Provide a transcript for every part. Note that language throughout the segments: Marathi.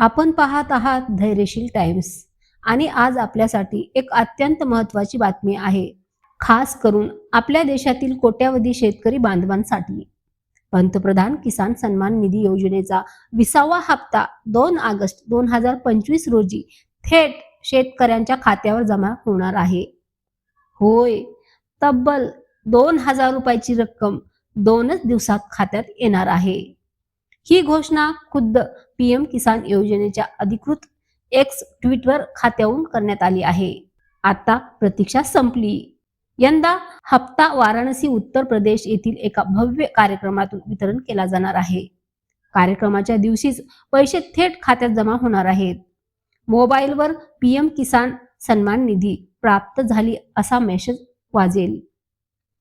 आपण पाहत आहात धैर्यशील टाइम्स आणि आज आपल्यासाठी एक अत्यंत महत्त्वाची बातमी आहे. खास करून आपल्या देशातील कोट्यावधी शेतकरी बांधवांसाठी पंतप्रधान किसान सन्मान निधी योजनेचा 20वा हप्ता 2 ऑगस्ट 2025 रोजी थेट शेतकऱ्यांच्या खात्यावर जमा होणार आहे. होय, तब्बल 2,000 रुपयाची रक्कम 2च दिवसात खात्यात येणार आहे. ही घोषणा खुद्द पीएम किसान योजनेच्या अधिकृत एक्स ट्विटर खात्यावरून करण्यात आली आहे. आता प्रतीक्षा संपली. यंदा हप्ता वाराणसी उत्तर प्रदेश येथील एका भव्य कार्यक्रमातून वितरण केला जाणार आहे. कार्यक्रमाच्या दिवशीच पैसे थेट खात्यात जमा होणार आहेत. मोबाईलवर पीएम किसान सन्मान निधी प्राप्त झाली असा मेसेज वाजेल.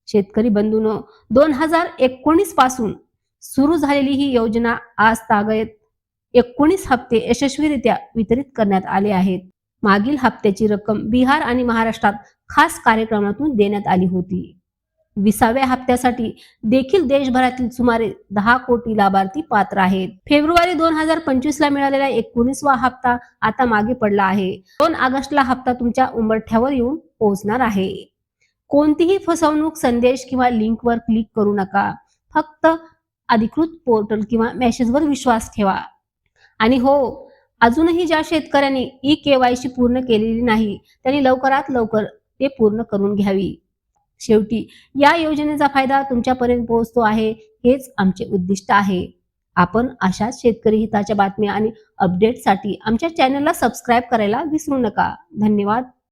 शेतकरी बंधूंनो, 2019 पासून सुरू झालेली ही योजना आज तागत 19 हप्ते यशस्वीरित्या वितरित करण्यात आले आहेत. मागील हप्त्याची रक्कम बिहार आणि महाराष्ट्रात खास कार्यक्रमातून देण्यात आली होती. 20व्या हप्त्यासाठी देखील देशभरातील सुमारे 10 कोटी लाभार्थी पात्र आहेत. फेब्रुवारी 2025 ला मिळालेला 19वा हप्ता आता मागे पडला आहे. 2 ऑगस्टला हप्ता तुमच्या उंबरठ्यावर येऊन पोहोचणार आहे. कोणतीही फसवणूक संदेश किंवा लिंकवर क्लिक करू नका. फक्त अधिकृत पोर्टल किंवा मेसेजवर विश्वास ठेवा. आणि हो, अजूनही ज्या शेतकऱ्यांनी ई-केवायसी पूर्ण केलेली नाही त्यांनी लवकरात लवकर ते पूर्ण करून घ्यावी. शेवटी या योजनेचा फायदा तुमच्यापर्यंत पोहोचतो आहे हेच आमचे उद्दिष्ट आहे. आपण अशाच शेतकरी हिताच्या बातम्या आणि अपडेटसाठी आमच्या चॅनलला सबस्क्राईब करायला विसरू नका. धन्यवाद.